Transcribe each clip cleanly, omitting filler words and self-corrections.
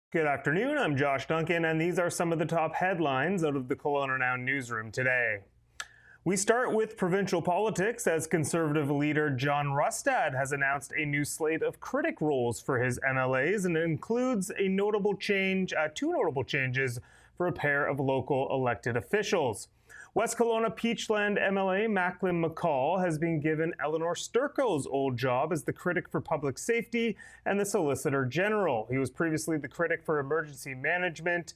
Good afternoon, I'm Josh Duncan, and these are some of the top headlines out of the KelownaNow newsroom today. We start with provincial politics as Conservative leader John Rustad has announced a new slate of critic roles for his MLAs, and it includes two notable changes for a pair of local elected officials. West Kelowna Peachland MLA Macklin McCall has been given Eleanor Sturco's old job as the critic for public safety and the Solicitor General. He was previously the critic for emergency management.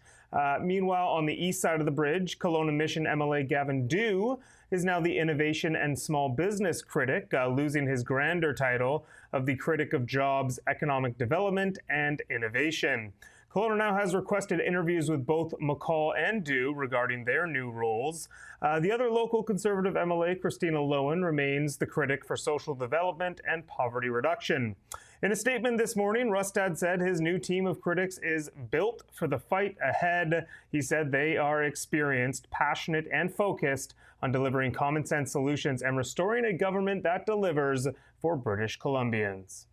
Meanwhile, on the east side of the bridge, Kelowna Mission MLA Gavin Dew is now the innovation and small business critic, losing his grander title of the critic of jobs, economic development, and innovation. KelownaNow has requested interviews with both McCall and Dew regarding their new roles. The other local Conservative MLA, Christina Lowen, remains the critic for social development and poverty reduction. In a statement this morning, Rustad said his new team of critics is built for the fight ahead. He said they are experienced, passionate, and focused on delivering common sense solutions and restoring a government that delivers for British Columbians.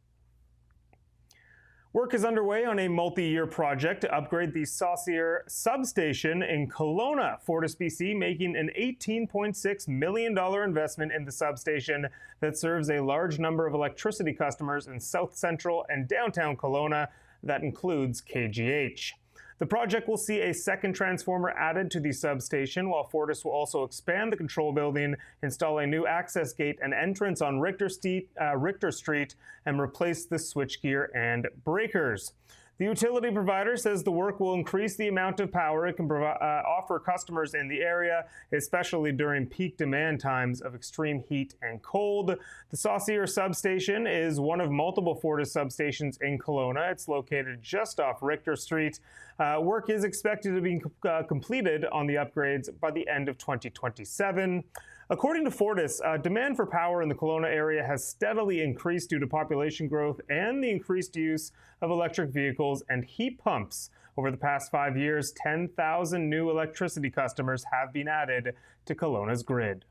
Work is underway on a multi-year project to upgrade the Saucier substation in Kelowna. FortisBC making an $18.6 million investment in the substation that serves a large number of electricity customers in South Central and downtown Kelowna. That includes KGH. The project will see a second transformer added to the substation, while Fortis will also expand the control building, install a new access gate and entrance on Richter Street, and replace the switchgear and breakers. The utility provider says the work will increase the amount of power it can offer customers in the area, especially during peak demand times of extreme heat and cold. The Saucier substation is one of multiple Fortis substations in Kelowna. It's located just off Richter Street. Work is expected to be completed on the upgrades by the end of 2027. According to Fortis, demand for power in the Kelowna area has steadily increased due to population growth and the increased use of electric vehicles and heat pumps. Over the past 5 years, 10,000 new electricity customers have been added to Kelowna's grid.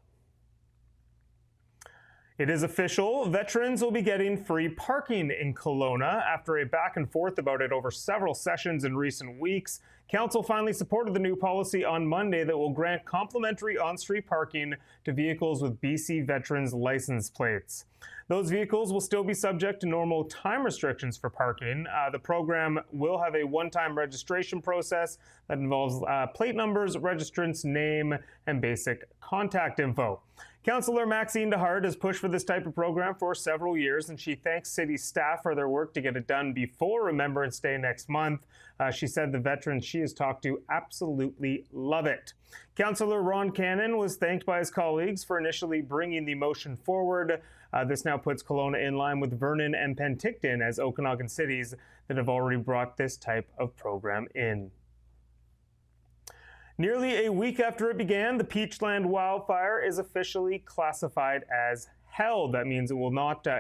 It is official, veterans will be getting free parking in Kelowna. After a back and forth about it over several sessions in recent weeks, Council finally supported the new policy on Monday that will grant complimentary on-street parking to vehicles with BC veterans license plates. Those vehicles will still be subject to normal time restrictions for parking. The program will have a one-time registration process that involves plate numbers, registrant's name, and basic contact info. Councillor Maxine DeHart has pushed for this type of program for several years, and she thanks city staff for their work to get it done before Remembrance Day next month. She said the veterans she has talked to absolutely love it. Councillor Ron Cannon was thanked by his colleagues for initially bringing the motion forward. This now puts Kelowna in line with Vernon and Penticton as Okanagan cities that have already brought this type of program in. Nearly a week after it began, the Peachland wildfire is officially classified as held. That means it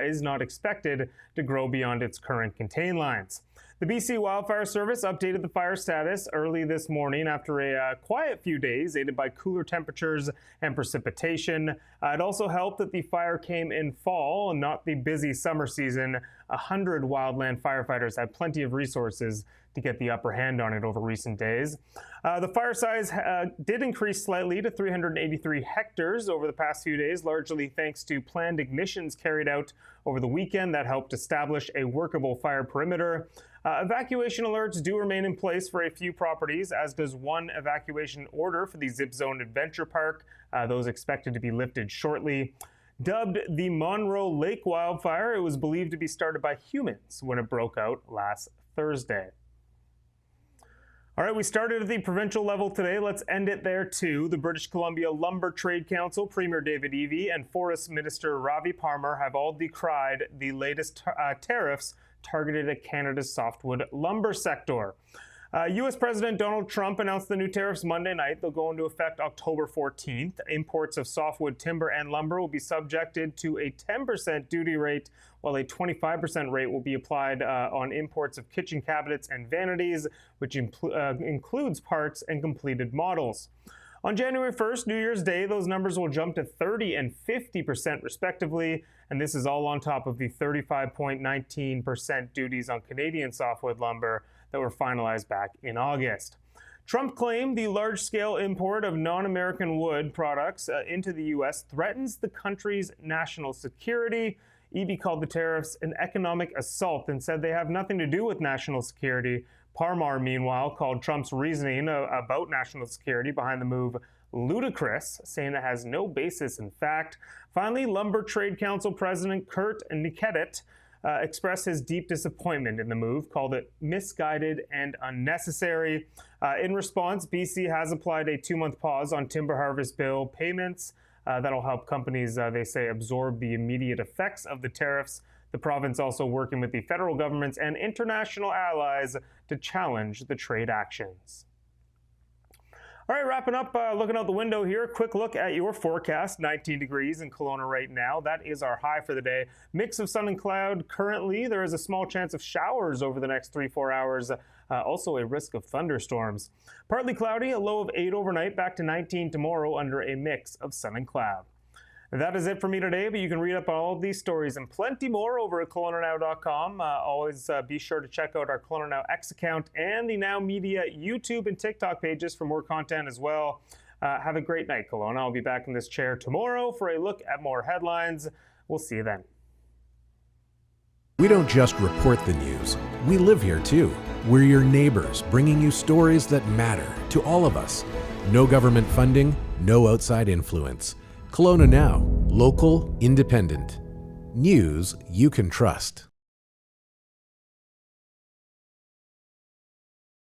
is not expected to grow beyond its current contain lines. The BC Wildfire Service updated the fire status early this morning after a quiet few days, aided by cooler temperatures and precipitation. It also helped that the fire came in fall and not the busy summer season. 100 wildland firefighters had plenty of resources to get the upper hand on it over recent days. The fire size did increase slightly to 383 hectares over the past few days, largely thanks to planned ignitions carried out over the weekend that helped establish a workable fire perimeter. Evacuation alerts do remain in place for a few properties, as does one evacuation order for the Zip Zone Adventure Park. Those expected to be lifted shortly. Dubbed the Monroe Lake wildfire, it was believed to be started by humans when it broke out last Thursday. All right, we started at the provincial level today. Let's end it there too. The British Columbia Lumber Trade Council, Premier David Eby, and Forest Minister Ravi Parmar have all decried the latest tariffs targeted at Canada's softwood lumber sector. U.S. President Donald Trump announced the new tariffs Monday night. They'll go into effect October 14th. Imports of softwood timber and lumber will be subjected to a 10% duty rate, while a 25% rate will be applied on imports of kitchen cabinets and vanities, which includes parts and completed models. On January 1st, New Year's Day, those numbers will jump to 30 and 50% respectively, and this is all on top of the 35.19% duties on Canadian softwood lumber that were finalized back in August. Trump claimed the large-scale import of non-American wood products into the U.S. threatens the country's national security. EB called the tariffs an economic assault and said they have nothing to do with national security. Parmar, meanwhile, called Trump's reasoning about national security behind the move ludicrous, saying it has no basis in fact. Finally, Lumber Trade Council President Kurt Nikedit expressed his deep disappointment in the move, called it misguided and unnecessary. In response, BC has applied a 2-month pause on timber harvest bill payments. That'll help companies, they say, absorb the immediate effects of the tariffs. The province also working with the federal governments and international allies to challenge the trade actions. All right, wrapping up, looking out the window here, quick look at your forecast. 19 degrees in Kelowna right now. That is our high for the day. Mix of sun and cloud currently. There is a small chance of showers over the next 3-4 hours. Also a risk of thunderstorms. Partly cloudy, a low of 8 overnight, back to 19 tomorrow under a mix of sun and cloud. That is it for me today, but you can read up on all of these stories and plenty more over at KelownaNow.com. Always be sure to check out our Kelowna Now X account and the Now Media YouTube and TikTok pages for more content as well. Have a great night, Kelowna. I'll be back in this chair tomorrow for a look at more headlines. We'll see you then. We don't just report the news. We live here too. We're your neighbors, bringing you stories that matter to all of us. No government funding, no outside influence. Kelowna Now, local, independent. News you can trust.